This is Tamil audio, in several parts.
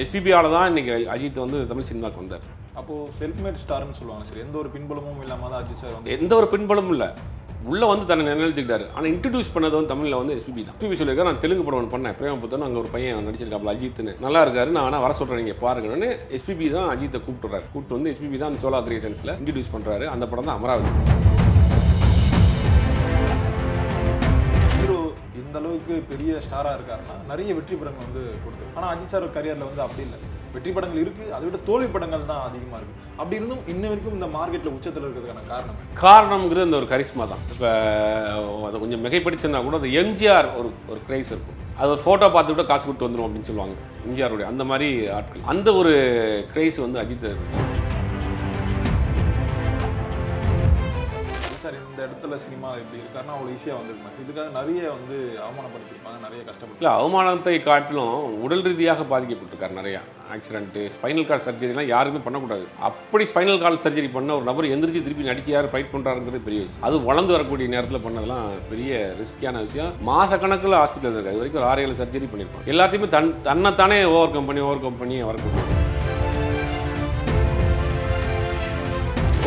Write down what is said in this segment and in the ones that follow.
எஸ்பிபியால தான் இன்னைக்கு அஜித் வந்து தமிழ் சினிமாவுக்கு வந்தார். அப்போது செல்ஃப் மேட் ஸ்டார்னு சொல்லுவாங்க சார். எந்த ஒரு பின்புலமும் இல்லாமல் தான் அஜித் சார் வந்து எந்த ஒரு பின்புலமும் இல்லை, உள்ளே வந்து தன்னை நிலைநிறுத்திக்கிட்டாரு. ஆனால் இன்ட்ரடியூஸ் பண்ணது வந்து தமிழில் வந்து எஸ்பிபி தான். எஸ்பிபி சொல்லியிருக்காரு, நான் தெலுங்கு படம் ஒன்று பண்ணேன் பிரேமபுத்தன், அங்கே ஒரு பையன் நடிச்சிருக்காப்புல அஜித்னு, நல்லா இருக்காரு, நான் ஆனால் வர சொல்கிறேன் நீங்கள் பாருங்கன்னு எஸ்பிபி தான் அஜித்தை கூப்பிட்டுறாரு. கூப்பிட்டு வந்து எஸ்பிபி தான் சோலா கிரியேஷன்ஸில் இன்ட்ரடியூஸ் பண்ணுறாரு. அந்த படம் தான் அமராவதி. ஹீரோ இந்த அளவுக்கு பெரிய ஸ்டாராக இருக்காருன்னா நிறைய வெற்றி படங்கள் வந்து கொடுத்துருக்கு. ஆனால் அஜித் சார் கரியரில் வந்து அப்படி இல்லை. வெற்றி படங்கள் இருக்குது, அதை விட தோல்வி படங்கள் தான் அதிகமாக இருக்குது. அப்படி இருந்தும் இன்ன வரைக்கும் இந்த மார்க்கெட்டில் உச்சத்தில் இருக்கிறதுக்கான காரணம்ங்கிறது அந்த ஒரு கரிஸ்மா தான். இப்போ அதை கொஞ்சம் மிகைப்படுத்தினா கூட அந்த எம்ஜிஆர் ஒரு கிரைஸ் இருக்கும். அது ஒரு ஃபோட்டோ பார்த்து விட காசு கொடுத்து வந்துடும் அப்படின்னு சொல்லுவாங்க எம்ஜிஆருடைய. அந்த மாதிரி ஆட்கள், அந்த ஒரு கிரைஸ் வந்து அஜித் இருந்துச்சு. சார் இந்த இடத்துல சினிமா எப்படி இருக்காருன்னா அவ்வளோ ஈஸியாக வந்துருக்காங்க. இதுக்காக நிறைய வந்து அவமானப்படுத்திருப்பாங்க, நிறைய கஷ்டப்பட்டு. இல்லை, அவமானத்தை காட்டிலும் உடல் ரீதியாக பாதிக்கப்பட்டிருக்காரு நிறையா. ஆக்சிடென்ட்டு, ஸ்பைனல் கார்டு சர்ஜரிலாம் யாருமே பண்ணக்கூடாது. அப்படி ஸ்பைனல் கார்டு சர்ஜரி பண்ண ஒரு நபர் எந்திரிச்சு திருப்பி நடிக்க யார் ஃபைட் பண்ணுறாருங்கிறது பெரிய விஷயம். அது வளர்ந்து வரக்கூடிய நேரத்தில் பண்ணதெல்லாம் பெரிய ரிஸ்கியான விஷயம். மாதக்கணக்கில் ஹாஸ்பிட்டல் இருக்குது. அது வரைக்கும் ஒரு 6-7 சர்ஜரி பண்ணியிருப்பாங்க. எல்லாத்தையுமே தன்னைத்தானே ஓவர் கம் பண்ணி வரக்கூடிய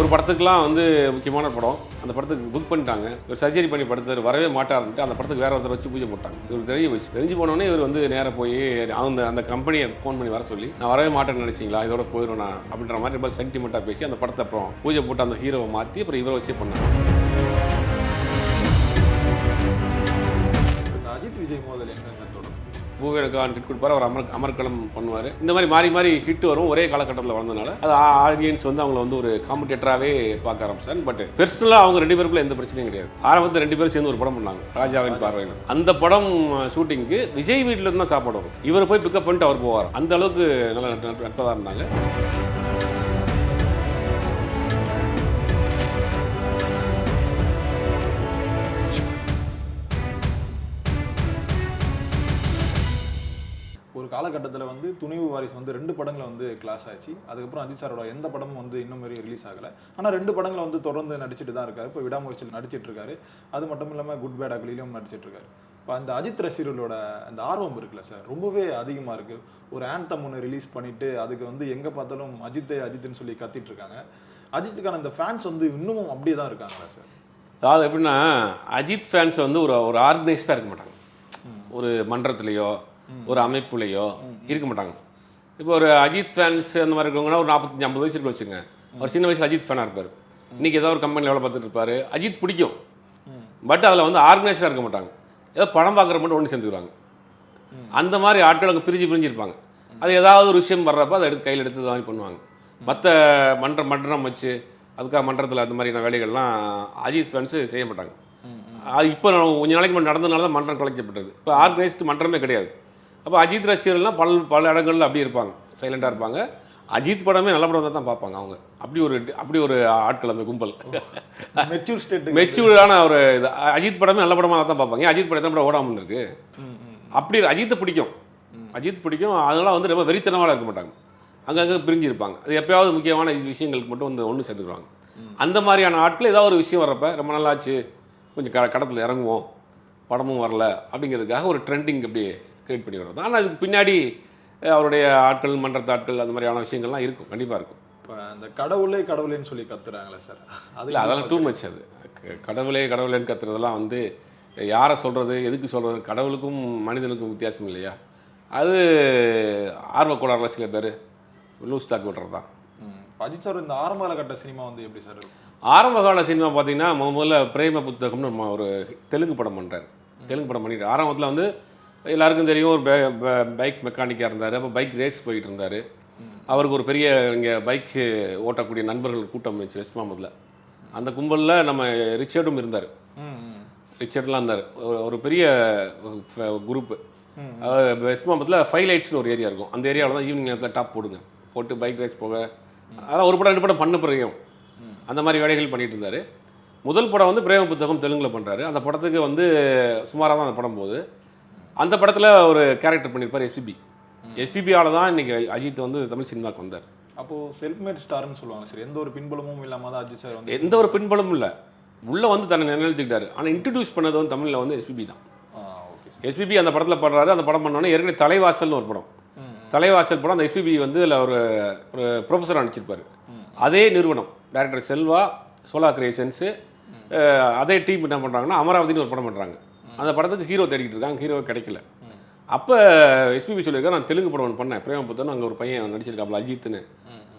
ஒரு படத்துக்குலாம் வந்து முக்கியமான படம். அந்த படத்துக்கு புக் பண்ணிட்டாங்க. ஒரு சர்ஜரி பண்ணி படுத்தார், வரவே மாட்டாருன்ட்டு அந்த படத்துக்கு வேற ஒருத்தர் வச்சு பூஜை போட்டாங்க. இவர் தெரிஞ்சு போனோடனே இவர் வந்து நேராக போய் அந்த கம்பெனியை ஃபோன் பண்ணி வர சொல்லி, நான் வரவே மாட்டேன்னு நினைச்சிங்களா, இதோட போயிடும் நான் அப்படின்ற மாதிரி ரொம்ப சென்டிமெண்ட்டாக பேசி அந்த படத்தை அப்புறம் பூஜை போட்டு அந்த ஹீரோவை மாற்றி அப்புறம் இவரை வச்சே பண்ணாங்க. அஜித் விஜய் மோதல் என்ன சார் தொடரும்? பூவேலுக்கான் ஹிட் கொடுப்பாரு, அவர் அமர்க்களம் பண்ணுவார். இந்த மாதிரி மாறி ஹிட் வரும். ஒரே காலகட்டத்தில் வளர்ந்தனால அது ஆடியன்ஸ் வந்து அவங்கள வந்து ஒரு காம்படேட்டராகவே பார்க்க ஆரம்பிச்சாங்க. பட் பெர்சனலாக அவங்க 2 பேருக்குள்ள எந்த பிரச்சனையும் கிடையாது. ஆரம்பத்தில் 2 பேரும் சேர்ந்து ஒரு படம் பண்ணாங்க, ராஜாவின் பார்வையில். அந்த படம் ஷூட்டிங்க்கு விஜய் வீட்டில் இருந்து தான் சாப்பாடு வரும். இவர் போய் பிக்கப் பண்ணிட்டு அவர் போவார். அந்த அளவுக்கு நல்ல நட்பதாக இருந்தாங்க. ஒரு காலகட்டத்தில் வந்து துணிவு வாரிசு வந்து 2 படங்களை வந்து கிளாஸ் ஆச்சு. அதுக்கப்புறம் அஜித் சாரோட எந்த படமும் வந்து இன்னும் மாதிரி ரிலீஸ் ஆகலை. ஆனால் 2 படங்களை வந்து தொடர்ந்து நடிச்சுட்டு தான் இருக்காரு. இப்போ விடாமுயற்சியில் நடிச்சிட்டு இருக்காரு. அது மட்டும் இல்லாமல் குட் பேட் அக்லிலையும் நடிச்சிட்டு இருக்காரு. இப்போ அந்த அஜித் ரசிகர்களோட அந்த ஆர்வம் இருக்குல்ல சார், ரொம்பவே அதிகமாக இருக்குது. ஒரு ஆந்தம் ஒன்று ரிலீஸ் பண்ணிட்டு அதுக்கு வந்து எங்கே பார்த்தாலும் அஜித்துன்னு சொல்லி கத்திட்டு இருக்காங்க. அஜித்துக்கான அந்த ஃபேன்ஸ் வந்து இன்னமும் அப்படியே தான் இருக்காங்களா சார்? அதாவது எப்படின்னா, அஜித் ஃபேன்ஸ் வந்து ஒரு ஆர்கனைஸ்டாக இருக்க மாட்டாங்க. ஒரு மன்றத்துலேயோ ஒரு அமைப்புலையோ இருக்க மாட்டாங்க. இப்போ ஒரு அஜித் ஃபேன்ஸ் அந்த மாதிரி இருக்கவங்கன்னா ஒரு 45-50 வயசு இருக்கு வச்சுங்க. அவர் சின்ன வயசில் அஜித் ஃபேனாக இருப்பார். இன்றைக்கி ஏதோ ஒரு கம்பெனியில் எவ்வளோ பார்த்துட்டு இருப்பார். அஜித் பிடிக்கும், பட் அதில் வந்து ஆர்கனைஸ்டாக இருக்க மாட்டாங்க. ஏதோ படம் பார்க்குற மட்டும் ஒன்று சேர்ந்துக்கிறாங்க. அந்த மாதிரி ஆட்கள் அங்கே பிரிஞ்சிருப்பாங்க. அது ஏதாவது ஒரு விஷயம் வர்றப்போ அதை கையில் எடுத்து மாதிரி பண்ணுவாங்க. மற்ற மன்றம் வச்சு அதுக்காக மன்றத்தில் அந்த மாதிரியான வேலைகள்லாம் அஜித் ஃபேன்ஸு செய்ய மாட்டாங்க. அது இப்போ கொஞ்ச நாளைக்கு முன்னாடி நடந்ததுனால தான் மன்றம் கலைக்கப்பட்டது. இப்போ ஆர்கனைஸ்டு மன்றமே கிடையாது. அப்போ அஜித் ரசிகர்கள்லாம் பல இடங்களில் அப்படி இருப்பாங்க, சைலண்டாக இருப்பாங்க. அஜித் படமே நல்ல படம் தான் பார்ப்பாங்க அவங்க. அப்படி ஒரு ஆட்கள் அந்த கும்பல். மெச்சூர்டான ஒரு இது. அஜித் படமே நல்ல படமாக தான் பார்ப்பாங்க. அஜித் படம் எத்தனை படம் ஓடாமல் இருக்கு. அப்படி அஜித்தை பிடிக்கும், அதெல்லாம் வந்து ரொம்ப வெறித்தனமாக இருக்க மாட்டாங்க. அங்கங்கே பிரிஞ்சு இருப்பாங்க. அது எப்பயாவது முக்கியமான விஷயங்களுக்கு மட்டும் வந்து ஒன்று சேர்த்துக்குவாங்க. அந்த மாதிரியான ஆட்கள் ஏதாவது ஒரு விஷயம் வர்றப்ப ரொம்ப நல்லாச்சு, கொஞ்சம் கடத்தில் இறங்குவோம், படமும் வரல அப்படிங்கிறதுக்காக ஒரு ட்ரெண்டிங் அப்படி கிரியேட் பண்ணி வர்றது. ஆனால் அதுக்கு பின்னாடி அவருடைய ஆட்கள், மன்றத்து ஆட்கள், அந்த மாதிரியான விஷயங்கள்லாம் இருக்கும், கண்டிப்பாக இருக்கும். இப்போ அந்த கடவுளேன்னு சொல்லி கத்துறாங்களே சார், அதில் அதெல்லாம் டூ மச். அது கடவுளேன்னு கத்துறதெல்லாம் வந்து யாரை சொல்கிறது, எதுக்கு சொல்கிறது, கடவுளுக்கும் மனிதனுக்கும் வித்தியாசம் இல்லையா? அது ஆர்வக்கோளாறுல சில பேர் லூஸ் டாக் விடுறது தான். அஜித் சார் இந்த ஆரம்ப காலகட்ட சினிமா வந்து எப்படி சார் இருக்கும்? ஆரம்ப கால சினிமா பார்த்தீங்கன்னா முதல்ல பிரேம புத்தகம்னு ஒரு தெலுங்கு படம் பண்ணுறாரு. தெலுங்கு படம் பண்ணிட்டு ஆரம்பத்தில் வந்து எல்லாருக்கும் தெரியும், ஒரு பைக் மெக்கானிக்காக இருந்தார். அப்போ பைக் ரேஸ் போயிட்டு இருந்தார். அவருக்கு ஒரு பெரிய இங்கே பைக் ஓட்டக்கூடிய நண்பர்கள் கூட்டம் இருந்துச்சு வெஸ்ட் மாமூத்தில். அந்த கும்பலில் நம்ம ரிச்சர்டும் இருந்தார். ரிச்சர்ட்லாம் இருந்தார். ஒரு பெரிய குரூப்பு. வெஸ்ட் மாமூத்தில் 5 லைட்ஸ்னு ஒரு ஏரியா இருக்கும். அந்த ஏரியாவில் தான் ஈவினிங் நேரத்தில் டாப் போட்டு பைக் ரேஸ் போக, அதான் ஒரு படம் 2 படம் பண்ண பிறகும் அந்த மாதிரி வேலைகள் பண்ணிட்டு இருந்தார். முதல் படம் வந்து பிரேம புத்தகம் தெலுங்கில் பண்ணுறாரு. அந்த படத்துக்கு வந்து சுமாராக தான் அந்த படம் போகுது. அந்த படத்தில் ஒரு கேரக்டர் பண்ணியிருப்பார் எஸ்பிபியால் தான் இன்றைக்கி அஜித் வந்து தமிழ் சினிமாவுக்கு வந்தார். அப்போது செல்ஃப் மேட் ஸ்டார்னு சொல்லுவாங்க சார். எந்த ஒரு பின்புலமும் இல்லாமல் தான் அஜித் சார் வந்து எந்த ஒரு பின்புலமும் இல்லை, உள்ளே வந்து தன்னை நிலைநிறுத்திக்கிட்டாரு. ஆனால் இன்ட்ரடியூஸ் பண்ணது வந்து தமிழில் வந்து எஸ்பிபி தான். எஸ்பிபி அந்த படத்தில் பண்ணுறாரு. அந்த படம் பண்ணோன்னே ஏற்கனவே தலைவாசல்னு ஒரு படம், தலைவாசல் படம் அந்த எஸ்பிபி வந்து அதில் ஒரு ஒரு ப்ரொஃபஸராக நடிச்சிருப்பார். அதே நிறுவனம் டைரக்டர் செல்வா, சோலா கிரியேஷன்ஸு, அதே டீம் என்ன பண்ணுறாங்கன்னா அமராவதினு ஒரு படம் பண்ணுறாங்க. அந்த படத்துக்கு ஹீரோ தேடிக்கிட்டு இருக்காங்க, ஹீரோ கிடைக்கல. அப்போ எஸ்பிபி சொல்லியிருக்காரு, நான் தெலுங்கு படம் ஒன்று பண்ணேன், பிரேம புத்தன், அங்கே ஒரு பையன் நடிச்சிருக்காப்புல அஜித்னு,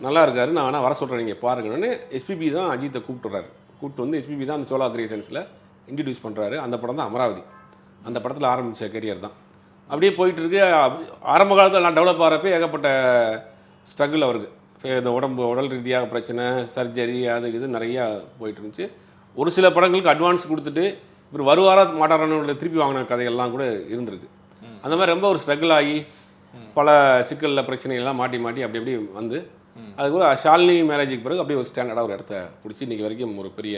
நல்லா இருக்காரு, நான் வேணா வர சொல்கிறேன் நீங்கள் பாருங்கன்னு எஸ்பிபி தான் அஜித்தை கூப்பிட்டுறாரு. கூப்பிட்டு வந்து எஸ்பிபி தான் அந்த சோலா கிரியேஷன்ஸில் இன்ட்ரடியூஸ் பண்ணுறாரு. அந்த படம் தான் அமராவதி. அந்த படத்தில் ஆரம்பித்த கெரியர் தான். அப்படியே போயிட்டு இருக்கு. ஆரம்ப காலத்தில் நான் டெவலப் ஆகிறப்ப ஏகப்பட்ட ஸ்ட்ரகிள் அவருக்கு. இந்த உடல் ரீதியாக பிரச்சனை, சர்ஜரி, அது இது நிறையா போயிட்டு இருந்துச்சு. ஒரு சில படங்களுக்கு அட்வான்ஸ் கொடுத்துட்டு இவர் வருவாரா மாட்டாரான்னு திருப்பி வாங்கின கதைகள்லாம் கூட இருந்திருக்கு. அந்த மாதிரி ரொம்ப ஒரு ஸ்ட்ரகிள் ஆகி பல சிக்கலில் பிரச்சனைகள்லாம் மாட்டி மாட்டி அப்படி அப்படி வந்து அதுக்கு ஷாலினி மேரேஜுக்கு பிறகு அப்படியே ஒரு ஸ்டாண்டர்டாக ஒரு இடத்த பிடிச்சி இன்றைக்கி வரைக்கும் ஒரு பெரிய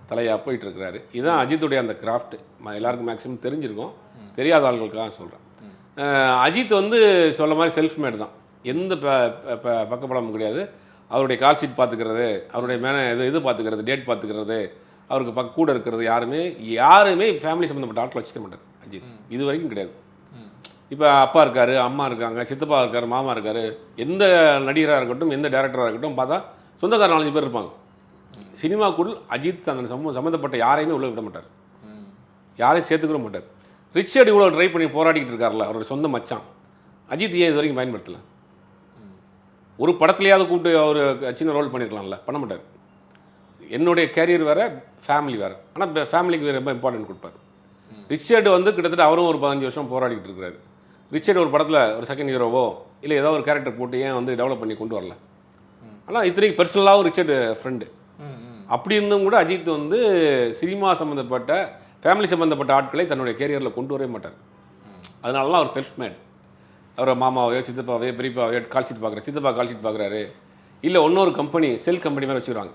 தலையாக போயிட்டு இருக்கிறாரு. இதுதான் அஜித்துடைய அந்த கிராஃப்ட். எல்லாருக்கும் மேக்ஸிமம் தெரிஞ்சிருக்கும், தெரியாத ஆள்களுக்காக சொல்கிறேன். அஜித் வந்து சொல்ல மாதிரி செல்ஃப் மேட் தான். எந்த பக்கபலமும் கிடையாது. அவருடைய கால் ஷீட் பார்த்துக்கிறது, அவருடைய இது பார்த்துக்கிறது, டேட் பார்த்துக்கிறது, அவருக்கு கூட இருக்கிறது, யாருமே ஃபேமிலி சம்மந்தப்பட்ட ஆட்கள் வச்சுக்க மாட்டார் அஜித். இது வரைக்கும் கிடையாது. இப்போ அப்பா இருக்கார், அம்மா இருக்காங்க, சித்தப்பா இருக்கார், மாமா இருக்கார். எந்த நடிகராக இருக்கட்டும், எந்த டேரக்டராக இருக்கட்டும் பார்த்தா சொந்தக்கார 4 பேர் இருப்பாங்க. சினிமாக்குள் அஜித் அந்த சம்மந்தப்பட்ட யாரையுமே உள்ள விட மாட்டார், யாரையும் சேர்த்துக்கிற மாட்டார். ரிச்சர்ட் இவ்வளோ ட்ரை பண்ணி போராடிக்கிட்டு இருக்கார்ல, அவரோட சொந்த மச்சான் அஜித் ஏன் இது வரைக்கும் பயன்படுத்தலை? ஒரு படத்துலையாவது கூப்பிட்டு அவர் சின்ன ரோல் பண்ணியிருக்கலாம்ல, பண்ண மாட்டார். என்னுடைய கேரியர் வேறு, ஃபேமிலி வேறு. ஆனால் ஃபேமிலிக்கு ரொம்ப இம்பார்ட்டன்ட் கொடுப்பார். ரிச்சர்டு வந்து கிட்டத்தட்ட அவரும் ஒரு 15 வருஷம் போராடிக்கிட்டு இருக்கிறாரு. ரிச்சர்டு ஒரு படத்தில் ஒரு செகண்ட் ஹீரோவோ இல்லை ஏதோ ஒரு கேரக்டர் போட்டு ஏன் வந்து டெவலப் பண்ணி கொண்டு வரல? ஆனால் இத்தனைக்கு பர்சனலாகவும் ரிச்சர்டு ஃப்ரெண்டு. அப்படி இருந்தும் கூட அஜித் வந்து சினிமா சம்மந்தப்பட்ட ஃபேமிலி சம்மந்தப்பட்ட ஆட்களை தன்னுடைய கேரியரில் கொண்டு வரவே மாட்டார். அதனாலலாம் அவர் செல்ஃப் மேட். அவர் மாமாவையோ சித்தப்பாவையோ பெரியப்பாவையோ கால் ஷீட் பார்க்குறாரு, சித்தப்பா கால் ஷீட் பார்க்குறாரு, இல்லை இன்னொரு கம்பெனி செல் கம்பெனி மாதிரி வச்சுக்கிறாங்க.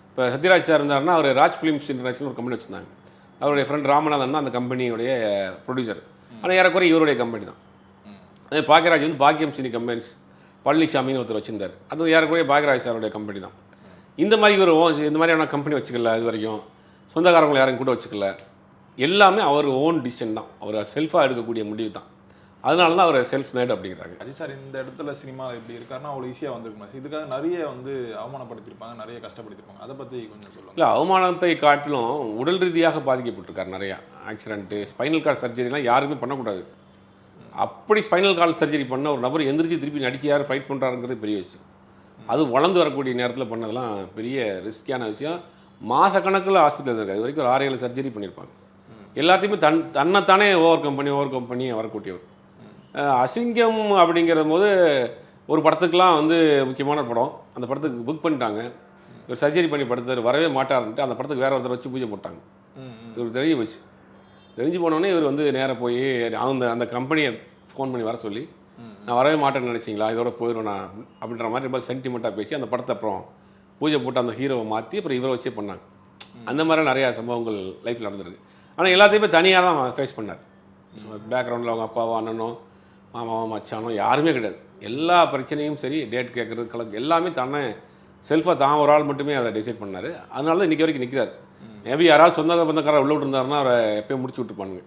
இப்போ சத்யராஜ் சார் இருந்தாருன்னா அவர் ராஜ் ஃபிலிம்ஸ் இன்டர்நேஷனல் ஒரு கம்பெனி வச்சுருந்தாங்க. அவருடைய ஃப்ரெண்ட் ராமநாதன் தான் அந்த கம்பெனியுடைய ப்ரொடியூசர். ஆனால் ஏறக்குறைய இவருடைய கம்பெனி தான். அதே பாக்யராஜ் வந்து பாக்கியம் சினி கம்பெனிஸ் பழனிசாமின்னு ஒருத்தர் வச்சுருந்தார். அது ஏறக்குறைய பாக்யராஜ் சாருடைய கம்பெனி தான். இந்த மாதிரி ஒரு இந்த மாதிரியான கம்பெனி வச்சுக்கல, இது வரைக்கும் சொந்தக்காரங்களை யாரையும் கூட வச்சுக்கல. எல்லாமே அவர் ஓன் டிசிஷன் தான், அவர் செல்ஃபாக எடுக்கக்கூடிய முடிவு தான். அதனால தான் அவர் செல்ஃப் மேட் அப்படிங்கிறாங்க. அஜித் சார் இந்த இடத்துல சினிமா எப்படி இருக்காருன்னா அவ்வளோ ஈஸியாக வந்திருக்கணும். இதுக்காக நிறைய வந்து அவமானப்படுத்திருப்பாங்க, நிறைய கஷ்டப்படுத்திருப்பாங்க. அதை பற்றி கொஞ்சம் சொல்லுவாங்க. இல்லை, அவமானத்தை காட்டிலும் உடல் ரீதியாக பாதிக்கப்பட்டிருக்காரு நிறையா. ஆக்சிடென்ட்டு, ஸ்பைனல் கார்டு சர்ஜரிலாம் யாருமே பண்ணக்கூடாது. அப்படி ஸ்பைனல் கார்டு சர்ஜரி பண்ண ஒரு நபர் எந்திரிச்சு திருப்பி நடிச்சு யார் ஃபைட் பண்ணுறாருங்கிறது பெரிய விஷயம். அது வளர்ந்து வரக்கூடிய நேரத்தில் பண்ணதெல்லாம் பெரிய ரிஸ்கியான விஷயம். மாதக்கணக்கில் ஹாஸ்பிட்டல் இருக்காது. இது வரைக்கும் ஒரு 6-7 சர்ஜரி பண்ணியிருப்பாங்க. எல்லாத்தையுமே தன்னைத்தானே ஓவர் கம்பெனி வரக்கூடியவர். அசிங்கம் அப்படிங்கிற போது ஒரு படத்துக்கெலாம் வந்து முக்கியமான படம், அந்த படத்துக்கு புக் பண்ணிட்டாங்க. இவர் சர்ஜரி பண்ணி படுத்தார், வரவே மாட்டாருன்ட்டு அந்த படத்துக்கு வேறு ஒருத்தர் வச்சு பூஜை போட்டாங்க. இவர் தெரிஞ்சு போச்சு. தெரிஞ்சு போனோடனே இவர் வந்து நேராக போய் அந்த கம்பெனியை ஃபோன் பண்ணி வர சொல்லி, நான் வரவே மாட்டேன்னு நினச்சிங்களா, இதோட போயிடும் நான் அப்படின்ற மாதிரி ரொம்ப சென்டிமெண்ட்டாக பேசி அந்த படத்தை அப்புறம் பூஜை போட்டு அந்த ஹீரோவை மாற்றி அப்புறம் இவரை வச்சே பண்ணாங்க. அந்த மாதிரி நிறையா சம்பவங்கள் லைஃப்பில் நடந்திருக்கு. ஆனால் எல்லாத்தையுமே தனியாக தான் ஃபேஸ் பண்ணார். பேக்ரவுண்டில் அவங்க அப்பாவோ அண்ணனோ மாமாவோ மச்சானோ யாருமே கிடையாது. எல்லா பிரச்சனையும் சரி, டேட் கேட்குறது கலக்கு எல்லாமே தானே செல்ஃபாக தான் ஒரு ஆள் மட்டுமே அதை டிசைட் பண்ணார். அதனால தான் இன்றைக்கி வரைக்கும் நிற்கிறார். மேபி யாராவது சொந்த பந்தக்காரர் உள்ள விட்டுருந்தாருன்னா அவரை எப்பயும் முடிச்சு விட்டுருப்பானுங்க.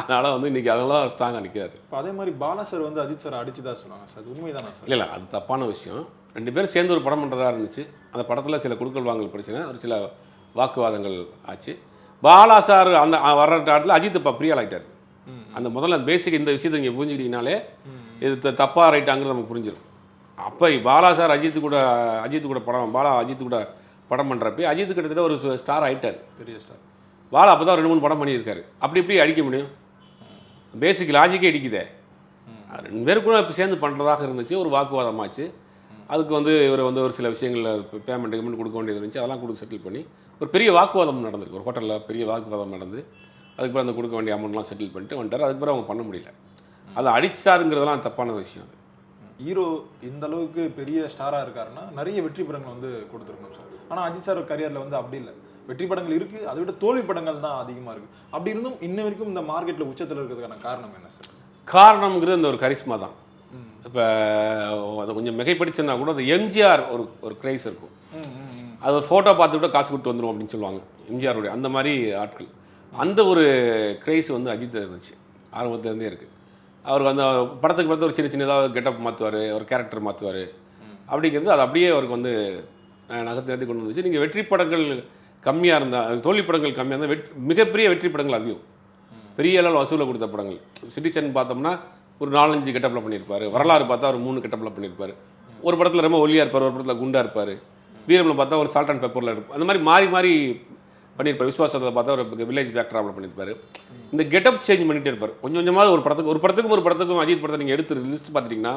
அதனால் வந்து இன்றைக்கி அதெல்லாம் ஸ்ட்ராங்காக நிற்கிறாரு. இப்போ அதே மாதிரி பாலா சார் வந்து அஜித் சார் அடிச்சு தான் சொன்னாங்க சார், அது உண்மைதானா சார்? இல்லை, அது தப்பான விஷயம். 2 பேரும் சேர்ந்து ஒரு படம் பண்ணுறதா இருந்துச்சு. அந்த படத்தில் சில குடுக்கல் வாங்கல் பிரச்சனை, ஒரு சில வாக்குவாதங்கள் ஆச்சு. பாலா சார் அந்த வர்ற இடத்துல அஜித் இப்போ ஃப்ரீயாக ஆகிட்டார். அந்த முதல்ல அந்த பேசிக் இந்த விஷயத்தை இங்கே புரிஞ்சுக்கிட்டீங்கனாலே இது தப்பாக ரைட்டாங்கிறது நமக்கு புரிஞ்சிடும். அப்போ பாலா சார் அஜித் கூட அஜித் கூட படம் பண்ணுறப்ப அஜித் கிட்டத்தட்ட ஒரு ஸ்டார் ஆகிட்டார், பெரிய ஸ்டார். பாலா அப்போ தான் 2-3 படம் பண்ணியிருக்காரு. அப்படி இப்படி அடிக்க முடியும்? பேசிக் லாஜிக்கே அடிக்குதே. 2 பேருக்கும் இப்போ சேர்ந்து பண்ணுறதாக இருந்துச்சு. ஒரு வாக்குவாதமாச்சு. அதுக்கு வந்து இவர் வந்து ஒரு சில விஷயங்களில் பேமெண்ட் கொடுக்க வேண்டியது இருந்துச்சு. அதெல்லாம் கொடுத்து செட்டில் பண்ணி ஒரு பெரிய வாக்குவாதம் நடந்திருக்கு. ஒரு ஹோட்டலில் பெரிய வாக்குவாதம் நடந்து அதுக்கப்புறம் அந்த கொடுக்க வேண்டிய அமௌண்ட்லாம் செட்டில் பண்ணிட்டு வந்துட்டார். அதுக்கப்புறம் அவங்க பண்ண முடியல. அதை அடிச்சிட்டாருங்கிறதெல்லாம் தப்பான விஷயம். ஹீரோ இந்த அளவுக்கு பெரிய ஸ்டாராக இருக்காருன்னா நிறைய வெற்றி படங்கள் வந்து கொடுத்துருக்கணும் சார். ஆனால் அஜித் சார் கரியரில் வந்து அப்படி இல்லை. வெற்றி படங்கள் இருக்குது, அதை விட தோல்வி படங்கள் தான் அதிகமாக இருக்குது. அப்படி இருந்தும் இன்ன வரைக்கும் இந்த மார்க்கெட்டில் உச்சத்தில் இருக்கிறதுக்கான காரணம் என்ன சார்? காரணம்ங்கிறது அந்த ஒரு கரிஷ்மா தான். இப்போ அதை கொஞ்சம் மிகைப்படுத்தினா கூட அந்த எம்ஜிஆர் ஒரு க்ரைஸ் இருக்கும். அது ஒரு ஃபோட்டோ பார்த்துட்டு காசு கொடுத்து வந்துடும் அப்படின்னு சொல்லுவாங்க எம்ஜிஆருடைய. அந்த மாதிரி ஆட்கள் அந்த ஒரு க்ரைஸ் வந்து அஜித் இருந்துச்சு, ஆரம்பத்துலேருந்தே இருக்குது. அவருக்கு அந்த படத்துக்கு பார்த்து ஒரு சின்ன சின்னதாக கெட்டப் மாற்றுவார், ஒரு கேரக்டர் மாற்றுவார். அப்படிங்கிறது அது அப்படியே அவருக்கு வந்து நகர்த்தி நகர்த்தி கொண்டு வந்துச்சு. நீங்கள் வெற்றி படங்கள் கம்மியாக இருந்தால், தோல்வி படங்கள் கம்மியாக இருந்தால் மிகப்பெரிய வெற்றி படங்கள் அதிகம், பெரிய அளவில் வசூலை கொடுத்த படங்கள். சிட்டிசன் பார்த்தோம்னா ஒரு 4-5 கெட்டப்பில் பண்ணியிருப்பார். வரலாறு பார்த்தா ஒரு 3 கெட்டப்பில் பண்ணியிருப்பார். ஒரு படத்தில் ரொம்ப ஒல்லியாக இருப்பார், ஒரு படத்தில் குண்டாக இருப்பார். வீரமில் பார்த்தா ஒரு சால்ட் அண்ட் பெப்பரில் இருப்பார். அந்த மாதிரி மாறி மாறி பண்ணியிருப்பார். விஸ்வாசத்தை பார்த்தா ஒரு வில்லேஜ் பேக்ட்ராப்பில் பண்ணியிருப்பார். இந்த கெட்டப் சேஞ்ச் பண்ணிகிட்டே இருப்பார். கொஞ்சம் கொஞ்சமாக ஒரு படத்துக்கும் அஜித் படத்தை நீங்கள் எடுத்து லிஸ்ட் பார்த்துட்டிங்கன்னா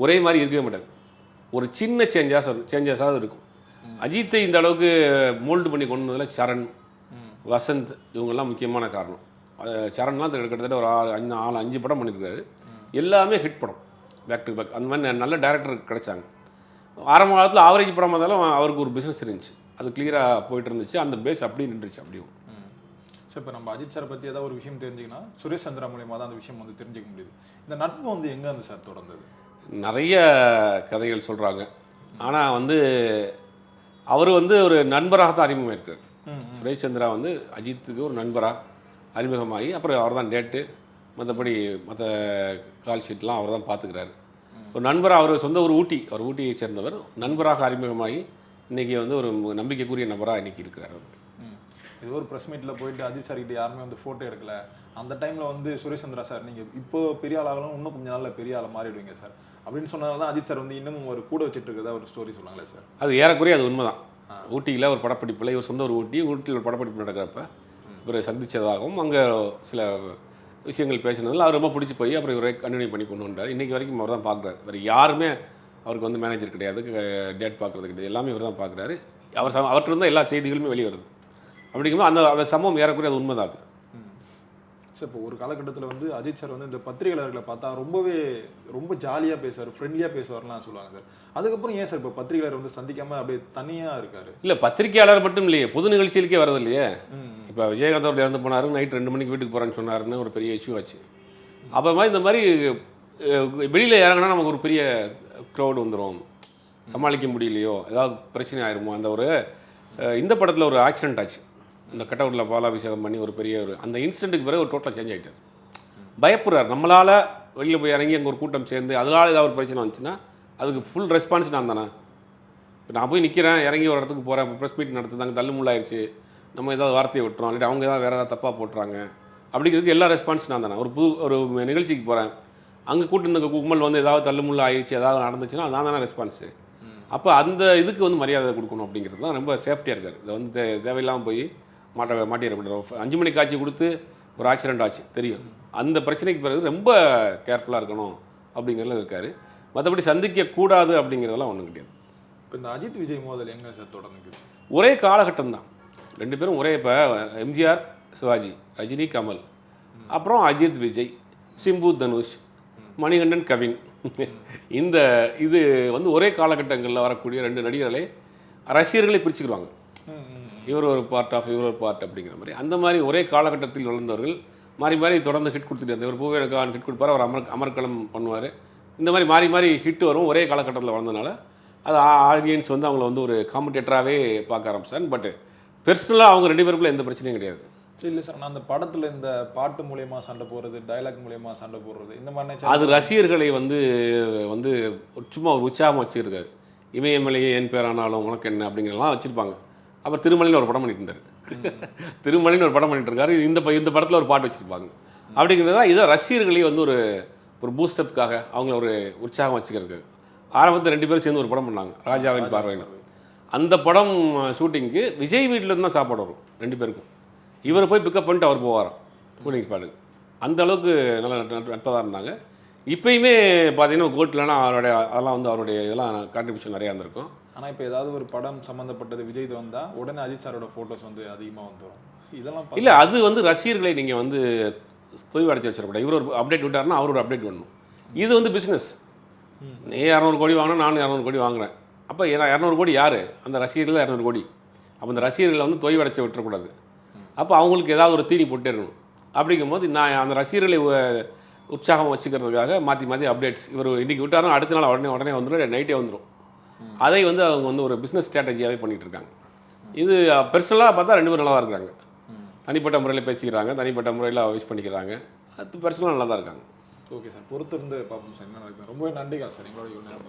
ஒரே மாதிரி இருக்கவே மாட்டாது. ஒரு சின்ன சேஞ்சஸாக இருக்கும். அஜித்தை இந்த அளவுக்கு மோல்டு பண்ணி கொண்டு வந்ததில் சரண், வசந்த் இவங்கெல்லாம் முக்கியமான காரணம். சரண்லாம் கிட்டத்தட்ட ஒரு 5 படம் பண்ணியிருக்காரு. எல்லாமே ஹிட் படம், பேக் டு பேக். அந்த மாதிரி நல்ல டேரக்டர் கிடைச்சாங்க. ஆரம்ப காலத்தில் ஆவரேஜ் படமாக இருந்தாலும் அவருக்கு ஒரு பிஸ்னஸ் இருந்துச்சு, அது கிளியராக போயிட்டு இருந்துச்சு. அந்த பேஸ் அப்படியே நின்றுச்சு. அப்படியும் சார் இப்போ நம்ம அஜித் சாரை பற்றி ஏதாவது ஒரு விஷயம் தெரிஞ்சிங்கன்னா சுரேஷ் சந்திரா மூலியமாக தான் அந்த விஷயம் வந்து தெரிஞ்சிக்க முடியுது. இந்த நட்பு வந்து எங்கே வந்து சார் தொடர்ந்தது? நிறைய கதைகள் சொல்கிறாங்க. ஆனால் வந்து அவர் வந்து ஒரு நண்பராக தான் அறிமுகமாயிருக்கார். சுரேஷ் சந்திரா வந்து அஜித்துக்கு ஒரு நண்பராக அறிமுகமாகி அப்புறம் அவர் தான் டேட்டு, மற்றபடி மற்ற கால் ஷீட்லாம் அவர் தான் பார்த்துக்கிறாரு. ஒரு நண்பராக, அவர் சொந்த ஒரு ஊட்டி, அவர் ஊட்டியை சேர்ந்தவர், நண்பராக அறிமுகமாகி இன்றைக்கி வந்து ஒரு நம்பிக்கைக்குரிய நபராக இன்றைக்கி இருக்கிறார். அவர் இது ஒரு ப்ரெஸ் மீட்டில் போயிட்டு அஜித் சார் கிட்ட யாருமே வந்து ஃபோட்டோ எடுக்கல. அந்த டைமில் வந்து சுரேஷ் சந்திரா சார் நீங்கள் இப்போ பெரிய ஆளாகலாம், இன்னும் கொஞ்சம் நாளில் பெரிய ஆளை மாறிடுவீங்க சார் அப்படின்னு சொன்னதால தான் அஜித் சார் வந்து இன்னமும் ஒரு கூட வச்சுட்டு இருக்கதா ஒரு ஸ்டோரி சொன்னாங்களே சார். அது ஏறக்குறைய அது உண்மை தான். ஊட்டியில் ஒரு படப்பிடிப்பில், இவர் சொந்த ஒரு ஊட்டியில் ஒரு படப்பிடிப்பு நடக்கிறப்ப இவரை சந்தித்ததாகவும் அங்கே சில விஷயங்கள் பேசினதில் அவர் ரொம்ப பிடிச்சி போய் அப்புறம் இவரை கண்டினியூ பண்ணி கொண்டு வந்தார். இன்றைக்கி வரைக்கும் அவர் தான் பார்க்குறாரு. வேறு யாருமே அவருக்கு வந்து மேனேஜர் கிடையாது, டேட் பார்க்குறது கிடையாது, எல்லாமே இவர் தான் பார்க்குறாரு. அவர்கிட்ட இருந்தால் எல்லா செய்திகளுமே வெளியே வருது. அப்படிங்கும்போது அந்த சம்பவம் ஏறக்குறைய அது உண்மை தான். அது சார் இப்போ ஒரு காலகட்டத்தில் வந்து அஜித் சார் வந்து இந்த பத்திரிகையாளர்களை பார்த்தா ரொம்ப ஜாலியாக பேசுவார், ஃப்ரெண்ட்லியாக பேசுவார்லாம் சொல்லுவாங்க சார். அதுக்கப்புறம் ஏன் சார் இப்போ பத்திரிகையாளர் வந்து சந்திக்காமல் அப்படியே தனியாக இருக்காரு? இல்லை, பத்திரிகையாளர் மட்டும் இல்லையே, பொது நிகழ்ச்சிகளுக்கே வரது இல்லையே. இப்போ விஜயகாந்த் அவர் இறந்து போனார், நைட் 2 மணிக்கு வீட்டுக்கு போகிறேன்னு சொன்னாருன்னு ஒரு பெரிய இஷ்யூ ஆச்சு. அப்போ மாதிரி இந்த மாதிரி வெளியில் இறங்கினா நமக்கு ஒரு பெரிய க்ரௌடு வந்துடும், சமாளிக்க முடியலையோ, ஏதாவது பிரச்சனை ஆயிருமோ. அந்த ஒரு இந்த படத்தில் ஒரு ஆக்சிடென்ட் ஆச்சு, இந்த கட்டவுட்டில் பாலாபிஷேகம் பண்ணி ஒரு பெரிய அந்த இன்சிடென்ட்டுக்கு பிறகு ஒரு டோட்டலாக சேஞ்ச் ஆகிட்டார். பயப்படுறார். நம்மளால் வெளியில் போய் இறங்கி அங்கே ஒரு கூட்டம் சேர்ந்து அதனால் ஏதாவது ஒரு பிரச்சனை வந்துச்சுன்னா அதுக்கு ஃபுல் ரெஸ்பான்ஸ் நான் தானே. இப்போ நான் போய் நிற்கிறேன், இறங்கி ஒரு இடத்துக்கு போகிறேன், ப்ரெஸ் மீட் நடத்துதாங்க, தள்ளுமுள்ளாயிருச்சு, நம்ம ஏதாவது வார்த்தையை விட்டுறோம், இல்லாட்டி அவங்க ஏதாவது வேறு ஏதாவது தப்பாக போட்டுறாங்க, அப்படிங்கிறதுக்கு எல்லா ரெஸ்பான்ஸ் நான் தானே. ஒரு நிகழ்ச்சிக்கு போகிறேன், அங்கே கூட்டு இந்த கும்பல் வந்து ஏதாவது தள்ளுமுள்ள ஆயிடுச்சு, ஏதாவது நடந்துச்சுன்னா நான் தானே ரெஸ்பான்ஸு. அப்போ அந்த இதுக்கு வந்து மரியாதை கொடுக்கணும் அப்படிங்கிறது தான் ரொம்ப சேஃப்டியாக இருக்கார். இதை வந்து தேவையில்லாமல் போய் மாட்டிடக்கூடாது. 5 மணி காட்சி கொடுத்து ஒரு ஆக்சிடென்ட் ஆச்சு தெரியும், அந்த பிரச்சனைக்கு பிறகு ரொம்ப கேர்ஃபுல்லாக இருக்கணும் அப்படிங்கிறதுல இருக்கார். மற்றபடி சந்திக்கக்கூடாது அப்படிங்கிறதெல்லாம் ஒன்றும் கிடையாது. இப்போ இந்த அஜித் விஜய் மோதல் எங்கே சார் தொடங்குது? ஒரே காலகட்டம் தான், 2 பேரும் ஒரே. இப்போ எம்ஜிஆர் சிவாஜி, ரஜினி கமல், அப்புறம் அஜித் விஜய், சிம்பு தனுஷ், மணிகண்டன் கவின், இது வந்து ஒரே காலகட்டங்களில் வரக்கூடிய 2 நடிகர்களை ரசிகர்களை பிரிச்சுக்கிடுவாங்க. இவர் ஒரு பார்ட் ஆஃப், இவர் ஒரு பார்ட் அப்படிங்கிற மாதிரி. அந்த மாதிரி ஒரே காலகட்டத்தில் வளர்ந்தவர்கள் மாறி மாறி தொடர்ந்து ஹிட் கொடுத்துட்டு இருந்தார். இவர் பூவேரகான் ஹிட் கொடுப்பார், அவர் அமர்க்களம் பண்ணுவார். இந்த மாதிரி மாறி மாறி ஹிட் வரும். ஒரே காலகட்டத்தில் வளர்ந்தனால அது ஆடியன்ஸ் வந்து அவங்கள வந்து ஒரு காம்படேட்டராகவே பார்க்க ஆரம்பிச்சாங்க. பட் பெர்சனலாக அவங்க 2 பேருக்குள்ள எந்த பிரச்சனையும் கிடையாது. சரி, இல்லை சார், நான் அந்த படத்தில் இந்த பாட்டு மூலயமா சண்டை போடுறது, டைலாக் மூலயமா சண்டை போடுறது, இந்த மாதிரி அது ரசிகர்களை வந்து சும்மா ஒரு உற்சாகம் வச்சுருக்காரு. இமயமலையே என் பேரானாலும் உனக்கு என்ன அப்படிங்கிறலாம் வச்சுருப்பாங்க. அப்புறம் திருமலைன்னு ஒரு படம் பண்ணிட்டு இருந்தார், திருமலைன்னு ஒரு படம் பண்ணிட்டு இருக்காரு. இந்த படத்தில் ஒரு பாட்டு வச்சுருப்பாங்க. அப்படிங்கிறதா இதை ரசிகர்களே வந்து ஒரு பூஸ்டப்புக்காக அவங்கள ஒரு உற்சாகம் வச்சுக்கிறதுக்கு ஆரம்பத்தில் 2 பேரும் சேர்ந்து ஒரு படம் பண்ணாங்க, ராஜாவின் பார்வையினர். அந்த படம் ஷூட்டிங்க்கு விஜய் வீட்டில் தான் சாப்பாடு வரும் 2 பேருக்கும். இவர் போய் பிக்கப் பண்ணிட்டு அவர் போவாராம் கூலிங் ஸ்பாட்டுக்கு. அந்த அளவுக்கு நல்ல நட்பதாக இருந்தாங்க. இப்போயுமே பார்த்தீங்கன்னா கோட்லனா அதெல்லாம் வந்து அவருடைய இதெல்லாம் கான்ட்ரிபியூஷன் நிறையா இருந்திருக்கும். ஆனால் இப்போ ஏதாவது ஒரு படம் சம்மந்தப்பட்டது விஜய் வந்தால் உடனே அஜித் சாரோட ஃபோட்டோஸ் வந்து அதிகமாக வந்துடும். இதெல்லாம் இல்லை, அது வந்து ரசிகர்களை நீங்கள் வந்து தொய்வடைச்சி வச்சிடக்கூடாது. இவர் ஒரு அப்டேட் விட்டாருன்னா அவர் ஒரு அப்டேட் பண்ணணும். இது வந்து பிஸ்னஸ். நீ 200 கோடி வாங்கினா நானும் 200 கோடி வாங்குறேன். அப்போ 200 கோடி யார்? அந்த ரசிகர்கள் 200 கோடி. அப்போ அந்த ரசிகர்களை வந்து தொய்வடைச்சி விட்டுறக்கூடாது. அப்போ அவங்களுக்கு ஏதாவது ஒரு தீனி போட்டே இருக்கணும். அப்படிங்கும்போது நான் அந்த ரசிகர்களை உற்சாகம் வச்சுக்கிறதுக்காக மாற்றி அப்டேட்ஸ் இவர் இன்றைக்கி விட்டாரும் அடுத்த நாள் உடனே வந்துடும், நைட்டே வந்துடும். அதை வந்து அவங்க வந்து ஒரு பிஸ்னஸ் ஸ்ட்ராட்டஜியாகவே பண்ணிகிட்டு இருக்காங்க. இது பெர்சனலாக பார்த்தா 2 பேரும் நல்லா தான் இருக்கிறாங்க. தனிப்பட்ட முறையில் பேசிக்கிறாங்க, தனிப்பட்ட முறையில் விஷ் பண்ணிக்கிறாங்க. அது பெர்சனலாக நல்லா தான் இருக்காங்க. ஓகே சார், பொறுத்திருந்து பார்ப்போம் சார் என்ன நடக்குது. ரொம்பவே நன்றிகள் சார் எங்களோட இவ்வளோ நேரம்